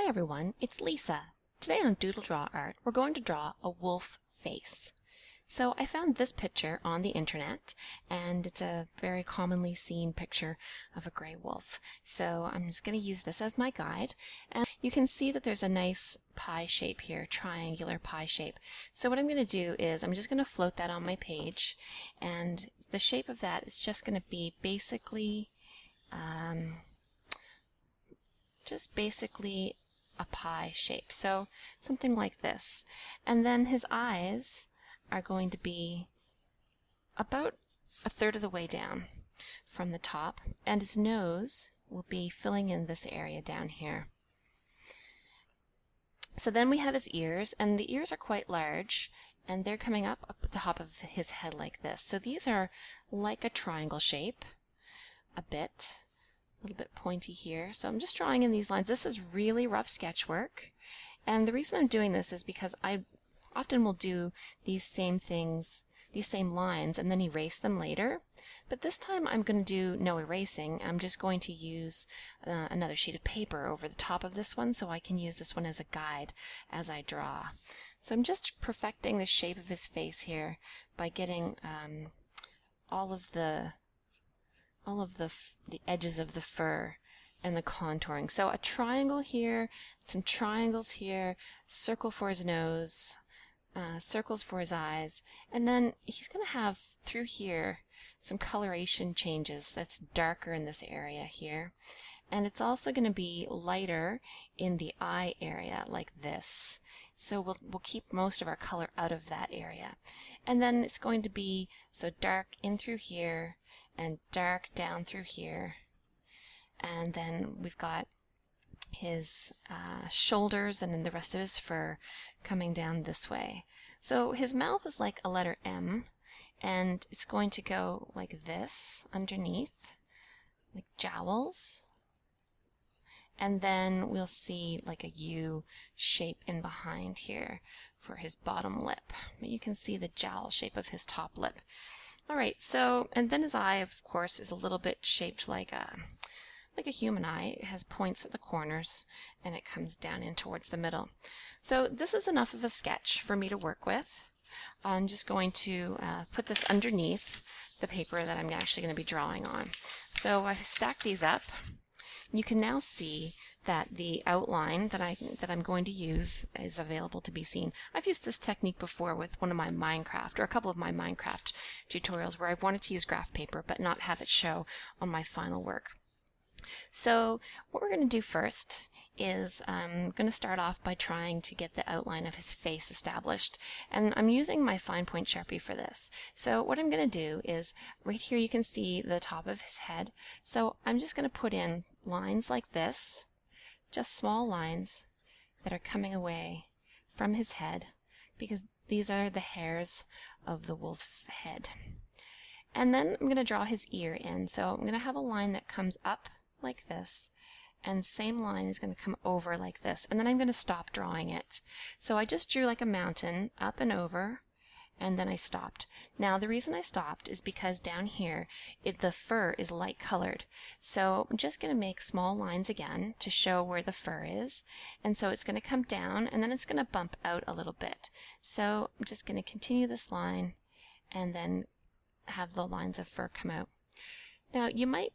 everyone, it's Lisa. Today on DoodleDrawArt, we're going to draw a wolf face. So I found this picture on the internet, and it's a very commonly seen picture of a gray wolf. So I'm just going to use this as my guide, and you can see that there's a nice pie shape here, triangular pie shape. So what I'm going to do is I'm just going to float that on my page, and the shape of that is just going to be basically a pie shape, so something like this. And then his eyes are going to be about a third of the way down from the top, and his nose will be filling in this area down here. So then we have his ears, and the ears are quite large, and they're coming up at the top of his head like this. So these are like a triangle shape, a little bit pointy here. So I'm just drawing in these lines. This is really rough sketch work, and the reason I'm doing this is because I often will do these same things, these same lines, and then erase them later. But this time I'm going to do no erasing. I'm just going to use another sheet of paper over the top of this one, so I can use this one as a guide as I draw. So I'm just perfecting the shape of his face here by getting all of the edges of the fur and the contouring. So a triangle here, some triangles here, circle for his nose, circles for his eyes, and then he's going to have through here some coloration changes that's darker in this area here. And it's also going to be lighter in the eye area like this. So we'll keep most of our color out of that area. And then it's going to be so dark in through here and dark down through here. And then we've got his shoulders and then the rest of his fur coming down this way. So his mouth is like a letter M, and it's going to go like this underneath, like jowls. And then we'll see like a U shape in behind here for his bottom lip. But you can see the jowl shape of his top lip. Alright, so, and then his eye, of course, is a little bit shaped like a human eye. It has points at the corners, and it comes down in towards the middle. So this is enough of a sketch for me to work with. I'm just going to put this underneath the paper that I'm actually going to be drawing on. So I've stacked these up. You can now see that the outline that I'm going to use is available to be seen. I've used this technique before with one of my Minecraft, or a couple of my Minecraft tutorials, where I've wanted to use graph paper but not have it show on my final work. So what we're going to do first is I'm going to start off by trying to get the outline of his face established, and I'm using my fine point Sharpie for this. So what I'm going to do is right here you can see the top of his head, so I'm just going to put in lines like this, just small lines that are coming away from his head, because these are the hairs of the wolf's head. And then I'm going to draw his ear in, so I'm going to have a line that comes up like this, and same line is going to come over like this, and then I'm going to stop drawing it. So I just drew like a mountain up and over, and then I stopped. Now the reason I stopped is because down here the fur is light colored, so I'm just going to make small lines again to show where the fur is, and so it's going to come down and then it's going to bump out a little bit. So I'm just going to continue this line and then have the lines of fur come out. Now you might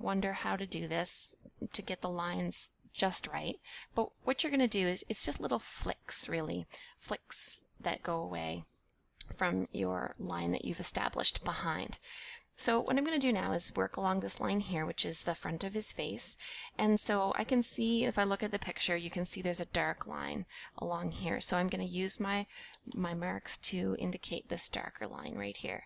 wonder how to do this to get the lines just right, but what you're going to do is it's just little flicks, really, flicks that go away from your line that you've established behind. So what I'm going to do now is work along this line here, which is the front of his face, and so I can see, if I look at the picture, you can see there's a dark line along here, so I'm going to use my marks to indicate this darker line right here.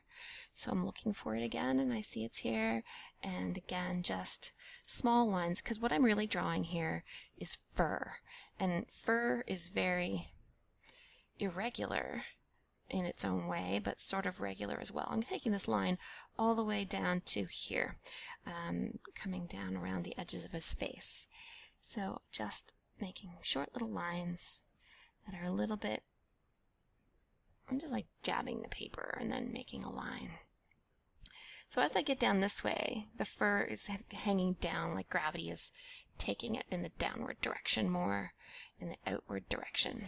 So I'm looking for it again, and I see it's here, and again just small lines, because what I'm really drawing here is fur, and fur is very irregular in its own way, but sort of regular as well. I'm taking this line all the way down to here, coming down around the edges of his face. So just making short little lines that are a little bit, I'm just like jabbing the paper and then making a line. So as I get down this way, the fur is hanging down like gravity is taking it in the downward direction more, in the outward direction.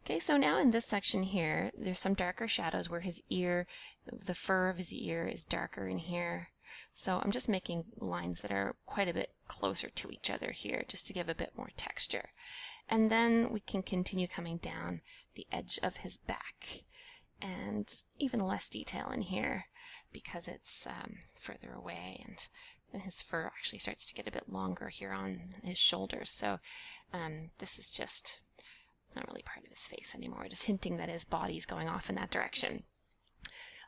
Okay, so now in this section here, there's some darker shadows where his ear, the fur of his ear is darker in here. So I'm just making lines that are quite a bit closer to each other here, just to give a bit more texture. And then we can continue coming down the edge of his back, and even less detail in here because it's further away, and then his fur actually starts to get a bit longer here on his shoulders. So this is just not really part of his face anymore, just hinting that his body's going off in that direction.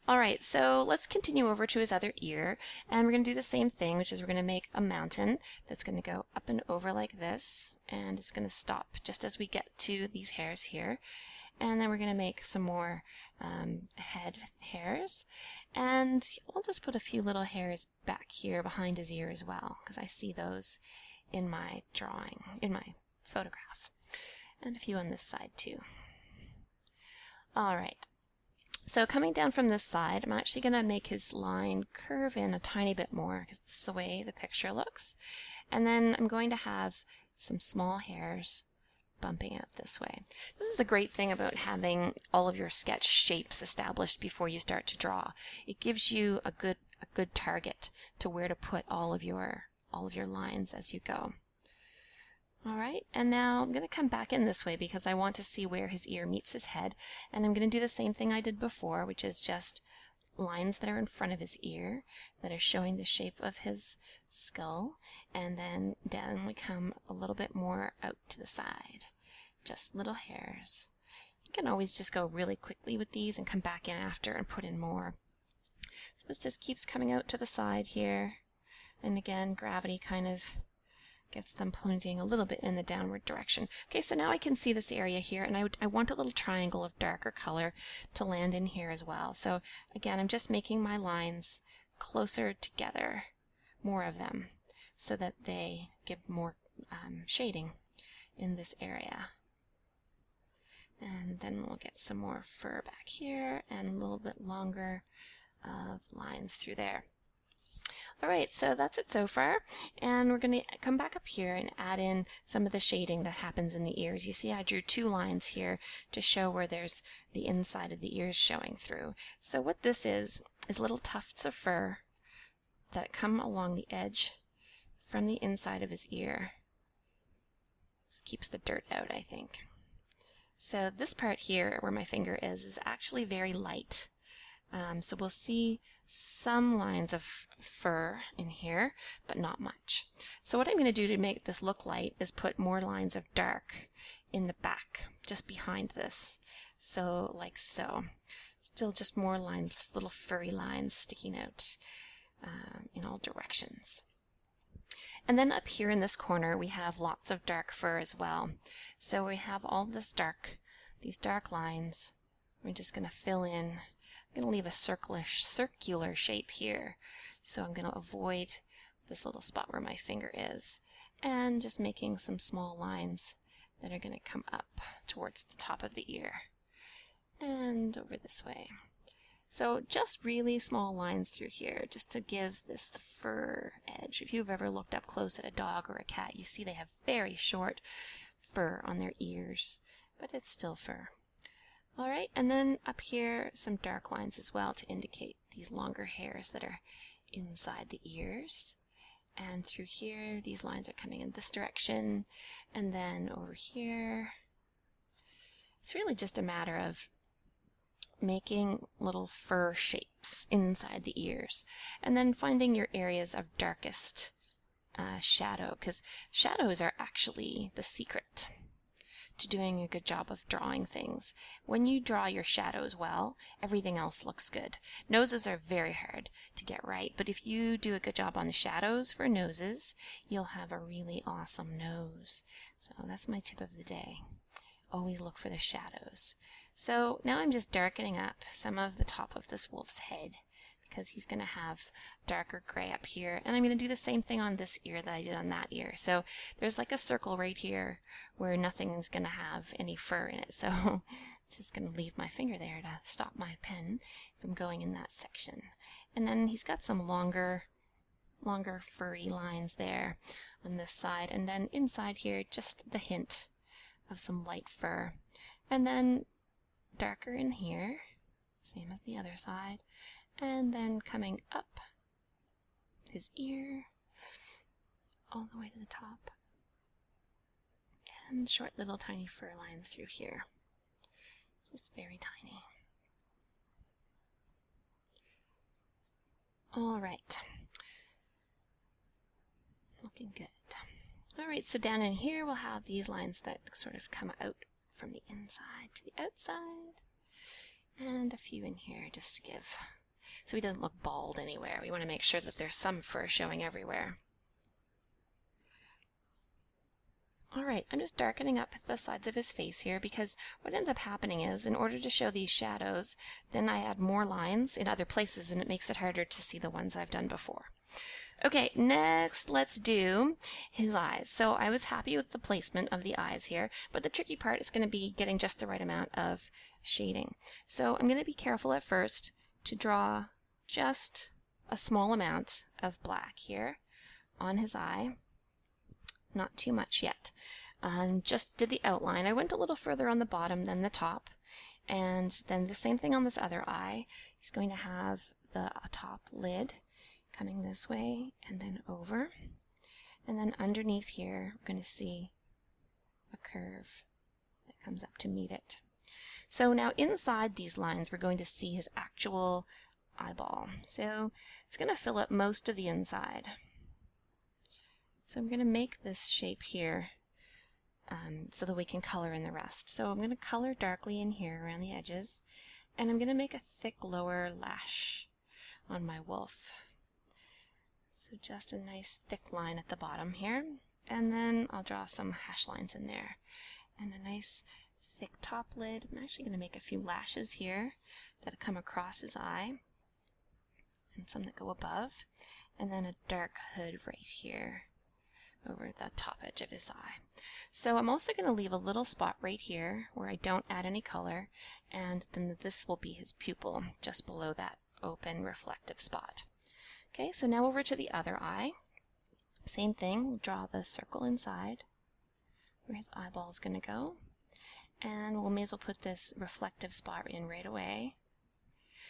Alright, so let's continue over to his other ear, and we're going to do the same thing, which is we're going to make a mountain that's going to go up and over like this, and it's going to stop just as we get to these hairs here. And then we're going to make some more head hairs, and I'll just put a few little hairs back here behind his ear as well, because I see those in my drawing, in my photograph. And a few on this side too. Alright, so coming down from this side, I'm actually going to make his line curve in a tiny bit more, because this is the way the picture looks. And then I'm going to have some small hairs bumping out this way. This is the great thing about having all of your sketch shapes established before you start to draw. It gives you a good target to where to put all of your lines as you go. Alright, and now I'm going to come back in this way because I want to see where his ear meets his head, and I'm going to do the same thing I did before, which is just lines that are in front of his ear that are showing the shape of his skull, and then down we come a little bit more out to the side. Just little hairs. You can always just go really quickly with these and come back in after and put in more. So this just keeps coming out to the side here, and again gravity kind of gets them pointing a little bit in the downward direction. Okay, so now I can see this area here, and I want a little triangle of darker color to land in here as well. So again, I'm just making my lines closer together, more of them, so that they give more shading in this area. And then we'll get some more fur back here and a little bit longer of lines through there. Alright, so that's it so far, and we're going to come back up here and add in some of the shading that happens in the ears. You see I drew two lines here to show where there's the inside of the ears showing through. So what this is little tufts of fur that come along the edge from the inside of his ear. This keeps the dirt out, I think. So this part here where my finger is actually very light. So we'll see some lines of fur in here, but not much. So what I'm going to do to make this look light is put more lines of dark in the back, just behind this. So like so. Still just more lines, little furry lines sticking out in all directions. And then up here in this corner we have lots of dark fur as well. So we have all this these dark lines. We're just going to fill in. I'm going to leave a circular shape here, so I'm going to avoid this little spot where my finger is, and just making some small lines that are going to come up towards the top of the ear and over this way. So just really small lines through here just to give this the fur edge. If you've ever looked up close at a dog or a cat, you see they have very short fur on their ears, but it's still fur. Alright, and then up here some dark lines as well to indicate these longer hairs that are inside the ears. And through here these lines are coming in this direction, and then over here. It's really just a matter of making little fur shapes inside the ears, and then finding your areas of darkest shadow, because shadows are actually the secret to doing a good job of drawing things. When you draw your shadows well, everything else looks good. Noses are very hard to get right, but if you do a good job on the shadows for noses, you'll have a really awesome nose. So that's my tip of the day. Always look for the shadows. So now I'm just darkening up some of the top of this wolf's head, because he's going to have darker gray up here. And I'm going to do the same thing on this ear that I did on that ear. So there's like a circle right here where nothing is going to have any fur in it. So I'm just going to leave my finger there to stop my pen from going in that section. And then he's got some longer longer furry lines there on this side, and then inside here just the hint of some light fur, and then darker in here, same as the other side, and then coming up his ear all the way to the top, and short little tiny fur lines through here, just very tiny. All right, looking good. All right, so down in here we'll have these lines that sort of come out from the inside to the outside, and a few in here just to give, so he doesn't look bald anywhere. We want to make sure that there's some fur showing everywhere. All right, I'm just darkening up the sides of his face here, because what ends up happening is, in order to show these shadows, then I add more lines in other places, and it makes it harder to see the ones I've done before. Okay, next let's do his eyes. So I was happy with the placement of the eyes here, but the tricky part is going to be getting just the right amount of shading. So I'm going to be careful at first to draw just a small amount of black here on his eye. Not too much yet. Just did the outline. I went a little further on the bottom than the top, and then the same thing on this other eye. He's going to have the top lid coming this way and then over, and then underneath here we're going to see a curve that comes up to meet it. So now inside these lines we're going to see his actual eyeball. So it's going to fill up most of the inside. So I'm going to make this shape here so that we can color in the rest. So I'm going to color darkly in here around the edges, and I'm going to make a thick lower lash on my wolf. So just a nice thick line at the bottom here, and then I'll draw some hash lines in there, and a nice thick top lid. I'm actually going to make a few lashes here that come across his eye, and some that go above, and then a dark hood right here over the top edge of his eye. So I'm also going to leave a little spot right here where I don't add any color, and then this will be his pupil just below that open reflective spot. Okay, so now over to the other eye. Same thing, we'll draw the circle inside where his eyeball is going to go, and we may as well put this reflective spot in right away.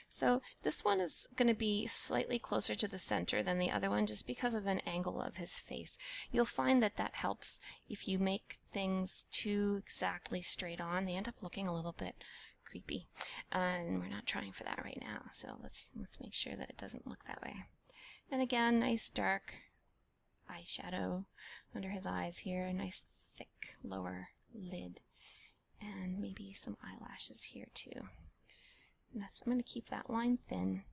So this one is going to be slightly closer to the center than the other one just because of an angle of his face. You'll find that that helps. If you make things too exactly straight on, they end up looking a little bit creepy, and we're not trying for that right now. So let's make sure that it doesn't look that way. And again, nice dark eyeshadow under his eyes here, a nice thick lower lid, and maybe some eyelashes here too. And I'm going to keep that line thin,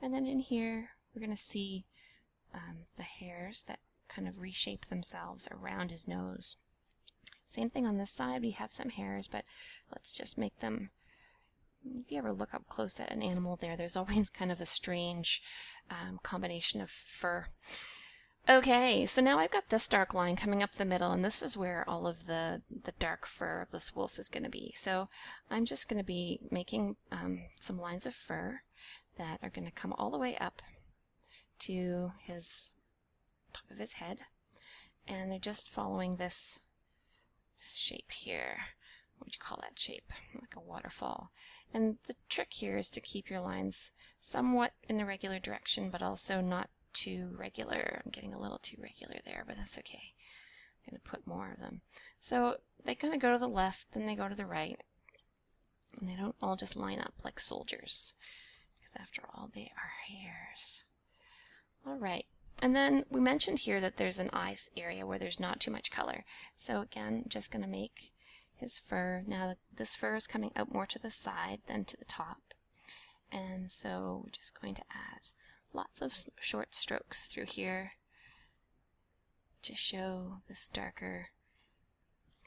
and then in here we're going to see the hairs that kind of reshape themselves around his nose. Same thing on this side, we have some hairs, but let's just make them, if you ever look up close at an animal there's always kind of a strange combination of fur. Okay, so now I've got this dark line coming up the middle, and this is where all of the dark fur of this wolf is going to be. So I'm just going to be making some lines of fur that are going to come all the way up to his top of his head, and they're just following this shape here. What would you call that shape? Like a waterfall. And the trick here is to keep your lines somewhat in the regular direction, but also not too regular. I'm getting a little too regular there, but that's okay. I'm going to put more of them. So they kind of go to the left, then they go to the right, and they don't all just line up like soldiers, because after all, they are hares. All right. And then we mentioned here that there's an eye area where there's not too much color. So again, I'm just going to make his fur. Now this fur is coming out more to the side than to the top, and so we're just going to add lots of short strokes through here to show this darker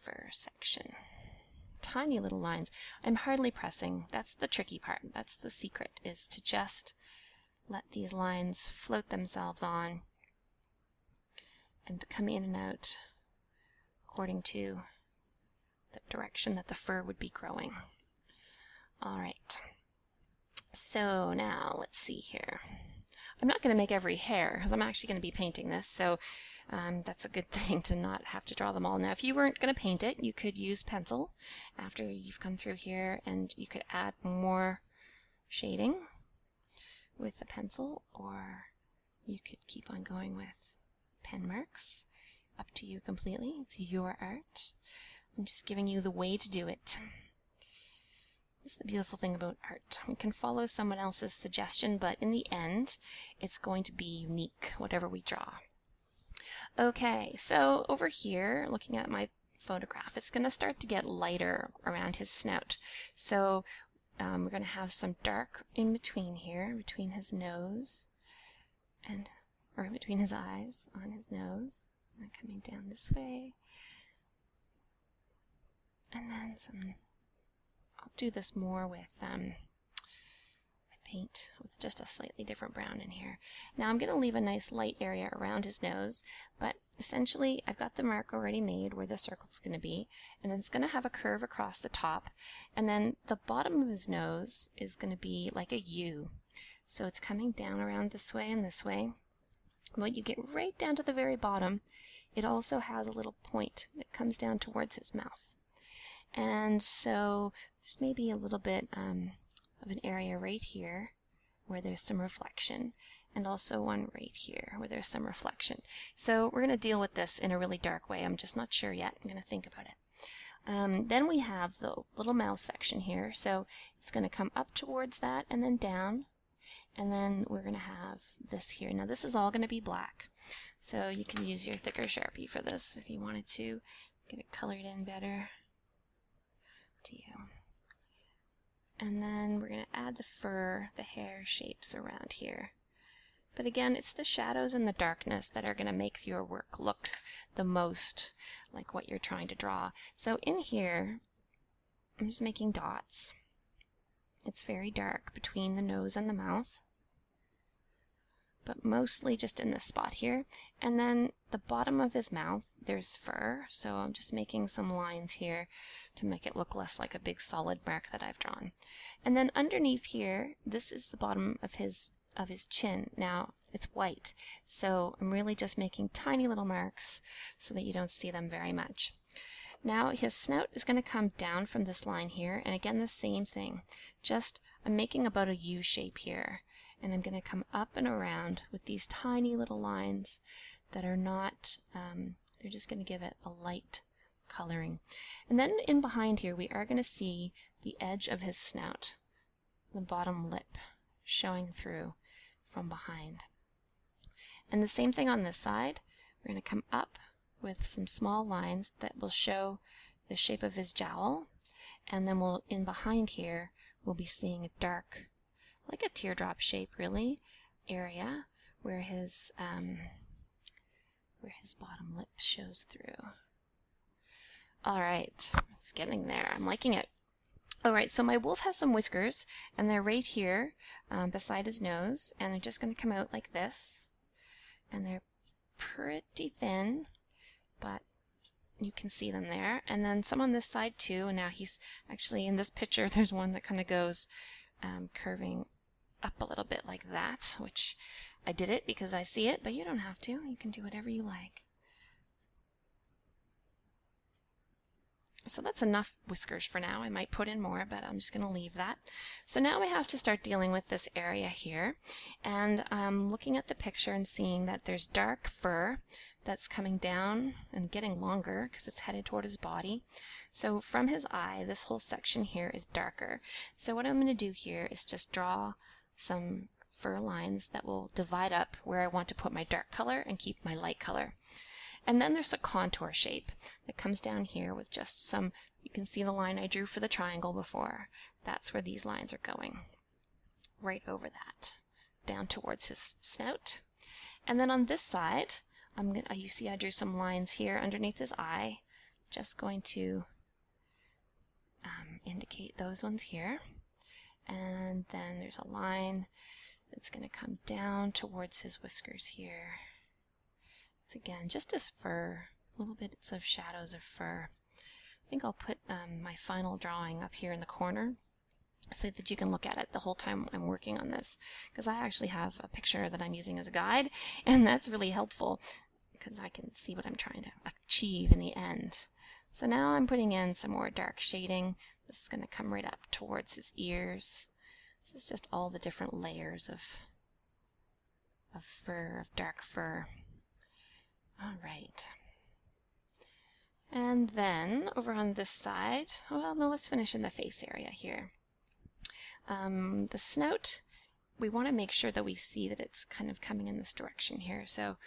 fur section. Tiny little lines. I'm hardly pressing. That's the tricky part. That's the secret, is to just let these lines float themselves on and come in and out according to the direction that the fur would be growing. All right. So now let's see here. I'm not going to make every hair because I'm actually going to be painting this, so that's a good thing to not have to draw them all. Now if you weren't going to paint it, you could use pencil after you've come through here, and you could add more shading with the pencil, or you could keep on going with pen marks. Up to you completely. It's your art. I'm just giving you the way to do it. That's the beautiful thing about art. We can follow someone else's suggestion, but in the end, it's going to be unique, whatever we draw. Okay, so over here, looking at my photograph, it's going to start to get lighter around his snout. So we're going to have some dark in between here, between his nose, or between his eyes on his nose. And coming down this way, and then I'll do this more with paint with just a slightly different brown in here. Now I'm going to leave a nice light area around his nose, but essentially I've got the mark already made where the circle's going to be, and then it's going to have a curve across the top, and then the bottom of his nose is going to be like a U. So it's coming down around this way and this way. When you get right down to the very bottom, it also has a little point that comes down towards his mouth. And so there's maybe a little bit of an area right here where there's some reflection, and also one right here where there's some reflection. So we're going to deal with this in a really dark way. I'm just not sure yet. I'm going to think about it. Then we have the little mouth section here. So it's going to come up towards that and then down. And then we're going to have this here. Now this is all going to be black. So you can use your thicker Sharpie for this if you wanted to get it colored in better. To you. And then we're going to add the fur, the hair shapes around here. But again, it's the shadows and the darkness that are going to make your work look the most like what you're trying to draw. So in here, I'm just making dots. It's very dark between the nose and the mouth, but mostly just in this spot here. And then the bottom of his mouth, there's fur, so I'm just making some lines here to make it look less like a big solid mark that I've drawn. And then underneath here, this is the bottom of his chin. Now it's white, so I'm really just making tiny little marks so that you don't see them very much. Now his snout is going to come down from this line here, and again the same thing. Just I'm making about a U shape here, and I'm going to come up and around with these tiny little lines that are not, they're just going to give it a light coloring. And then in behind here we are going to see the edge of his snout, the bottom lip showing through from behind. And the same thing on this side. We're going to come up with some small lines that will show the shape of his jowl, and then in behind here we'll be seeing a dark, like a teardrop shape really, area where his bottom lip shows through. Alright, it's getting there. I'm liking it. Alright, so my wolf has some whiskers, and they're right here beside his nose, and they're just going to come out like this, and they're pretty thin, but you can see them there. And then some on this side too, and now he's actually in this picture there's one that kind of goes curving up a little bit like that, which I did it because I see it, but you don't have to. You can do whatever you like. So that's enough whiskers for now. I might put in more, but I'm just going to leave that. So now we have to start dealing with this area here, and I'm looking at the picture and seeing that there's dark fur that's coming down and getting longer because it's headed toward his body. So from his eye, this whole section here is darker. So what I'm going to do here is just draw some fur lines that will divide up where I want to put my dark color and keep my light color. And then there's a contour shape that comes down here with just some, you can see the line I drew for the triangle before. That's where these lines are going. Right over that, down towards his snout. And then on this side, you see I drew some lines here underneath his eye. Just going to indicate those ones here. And then there's a line that's going to come down towards his whiskers here. It's again just as fur, little bits of shadows of fur. I think I'll put my final drawing up here in the corner so that you can look at it the whole time I'm working on this, because I actually have a picture that I'm using as a guide, and that's really helpful because I can see what I'm trying to achieve in the end. So now I'm putting in some more dark shading. This is going to come right up towards his ears. This is just all the different layers of fur, of dark fur. All right. And then over on this side, well, no, let's finish in the face area here. The snout, we want to make sure that we see that it's kind of coming in this direction here. So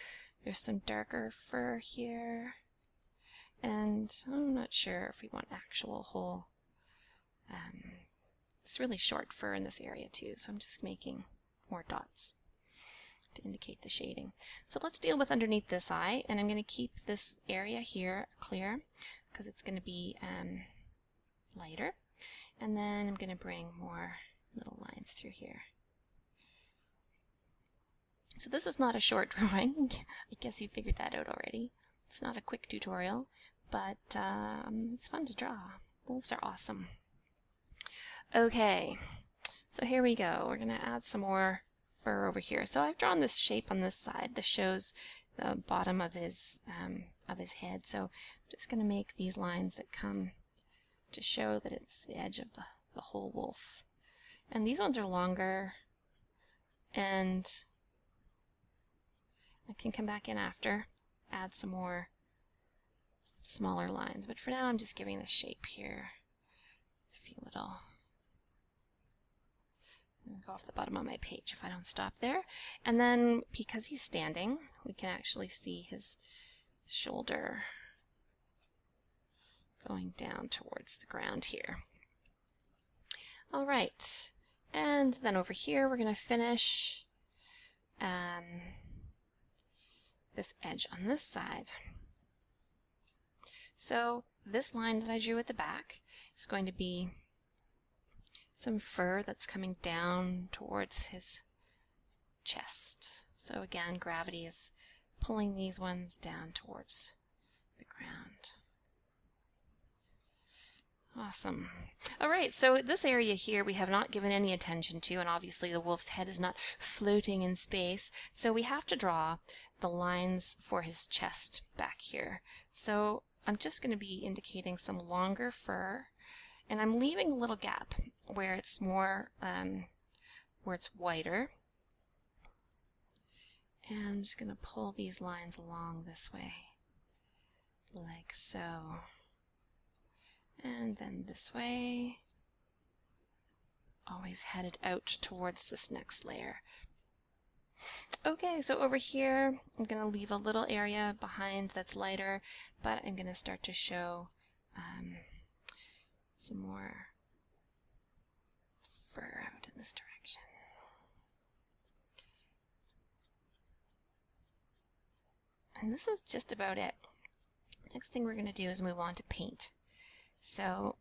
there's some darker fur here, and I'm not sure if we want actual whole, it's really short fur in this area too, so I'm just making more dots to indicate the shading. So let's deal with underneath this eye, and I'm going to keep this area here clear because it's going to be lighter, and then I'm going to bring more little lines through here. So this is not a short drawing. I guess you figured that out already. It's not a quick tutorial, but it's fun to draw. Wolves are awesome. Okay, so here we go. We're going to add some more fur over here. So I've drawn this shape on this side. This shows the bottom of his head. So I'm just going to make these lines that come to show that it's the edge of the whole wolf. And these ones are longer, and I can come back in after, add some more smaller lines. But for now, I'm just giving this shape here. Feel it all. I'm going to go off the bottom of my page if I don't stop there. And then, because he's standing, we can actually see his shoulder going down towards the ground here. All right. And then over here, we're going to finish this edge on this side. So this line that I drew at the back is going to be some fur that's coming down towards his chest. So again, gravity is pulling these ones down towards the ground. Awesome. All right, so this area here we have not given any attention to, and obviously the wolf's head is not floating in space, so we have to draw the lines for his chest back here. So I'm just going to be indicating some longer fur, and I'm leaving a little gap where it's more, where it's wider. And I'm just going to pull these lines along this way, like so. And then this way, always headed out towards this next layer. Okay, so over here, I'm going to leave a little area behind that's lighter, but I'm going to start to show some more fur out in this direction. And this is just about it. Next thing we're going to do is move on to paint. So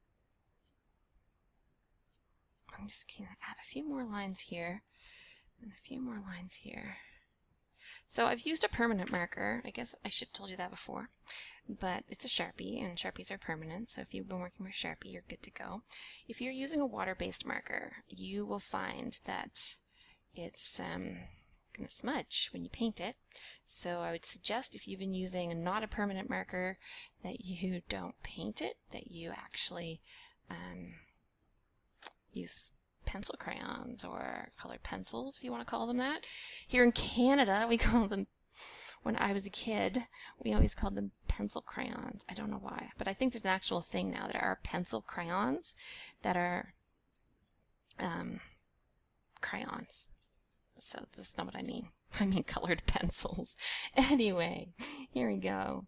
I'm just going to add a few more lines here and a few more lines here. So I've used a permanent marker. I guess I should have told you that before, but it's a Sharpie, and Sharpies are permanent, so if you've been working with Sharpie, you're good to go. If you're using a water-based marker, you will find that it's going to smudge when you paint it. So I would suggest, if you've been using not a permanent marker, that you don't paint it, that you actually use pencil crayons or colored pencils, if you want to call them that. Here in Canada, we call them, when I was a kid, we always called them pencil crayons. I don't know why, but I think there's an actual thing now that are pencil crayons that are crayons. So that's not what I mean. I mean colored pencils. Anyway, here we go.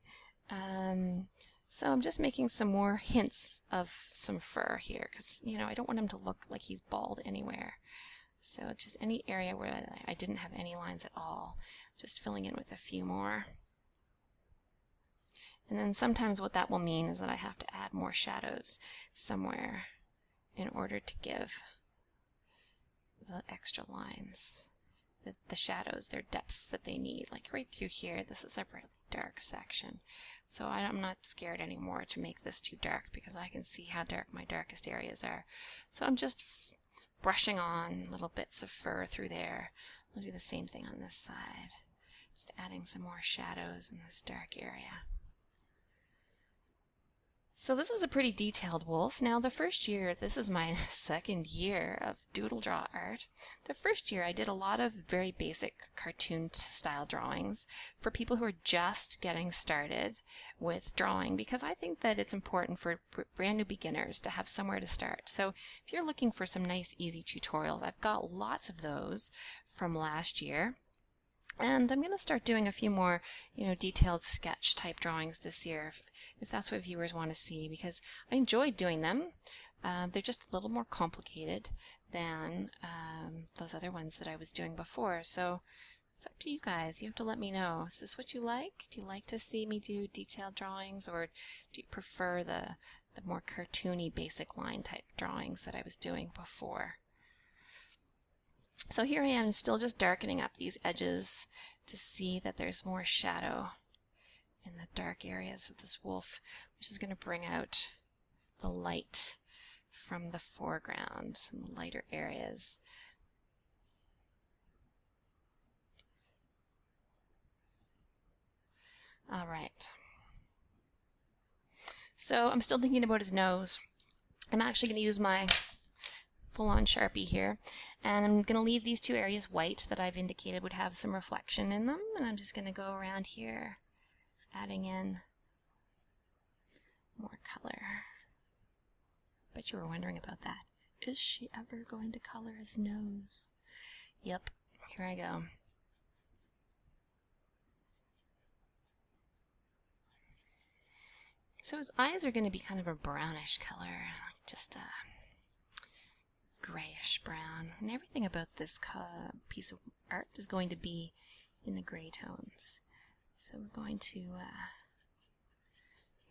So I'm just making some more hints of some fur here, because, you know, I don't want him to look like he's bald anywhere. So just any area where I didn't have any lines at all, just filling in with a few more. And then sometimes what that will mean is that I have to add more shadows somewhere in order to give the extra lines, the shadows, their depth that they need. Like right through here, this is a really dark section. So I'm not scared anymore to make this too dark because I can see how dark my darkest areas are. So I'm just brushing on little bits of fur through there. I'll do the same thing on this side. Just adding some more shadows in this dark area. So this is a pretty detailed wolf. Now the first year, this is my second year of DoodleDrawArt. The first year I did a lot of very basic cartoon style drawings for people who are just getting started with drawing, because I think that it's important for brand new beginners to have somewhere to start. So if you're looking for some nice easy tutorials, I've got lots of those from last year. And I'm going to start doing a few more, detailed sketch type drawings this year, if that's what viewers want to see, because I enjoyed doing them. They're just a little more complicated than those other ones that I was doing before. So it's up to you guys. You have to let me know. Is this what you like? Do you like to see me do detailed drawings, or do you prefer the more cartoony basic line type drawings that I was doing before? So here I am, still just darkening up these edges to see that there's more shadow in the dark areas of this wolf, which is going to bring out the light from the foreground and the lighter areas. All right. So I'm still thinking about his nose. I'm actually going to use my full-on Sharpie here, and I'm going to leave these two areas white that I've indicated would have some reflection in them, and I'm just going to go around here adding in more color. Bet you were wondering about that. Is she ever going to color his nose? Yep, here I go. So his eyes are going to be kind of a brownish color, just a grayish brown, and everything about this piece of art is going to be in the gray tones. So we're going to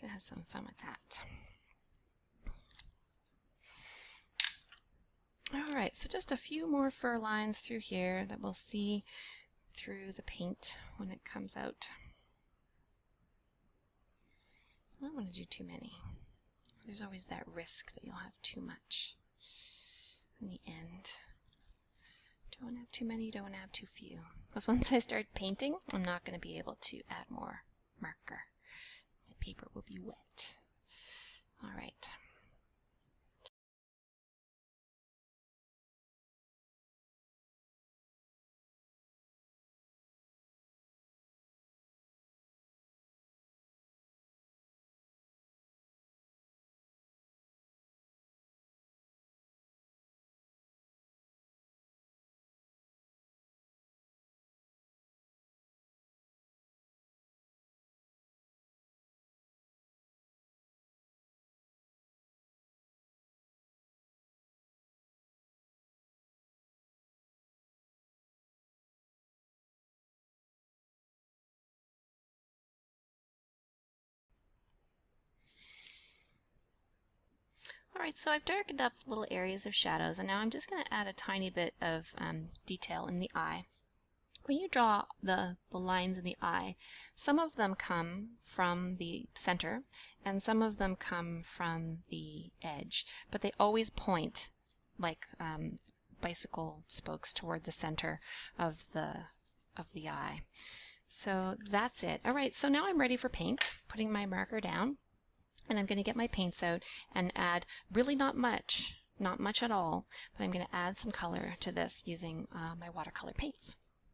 have some fun with that. Alright, so just a few more fur lines through here that we'll see through the paint when it comes out. I don't want to do too many. There's always that risk that you'll have too much in the end. Don't want to have too many, don't want to have too few. Because once I start painting, I'm not going to be able to add more marker. My paper will be wet. Alright. Alright, so I've darkened up little areas of shadows, and now I'm just going to add a tiny bit of detail in the eye. When you draw the lines in the eye, some of them come from the center, and some of them come from the edge, but they always point like bicycle spokes toward the center of the eye. So that's it. Alright, so now I'm ready for paint, putting my marker down. And I'm going to get my paints out and add really not much at all, but I'm going to add some color to this using my watercolor paints.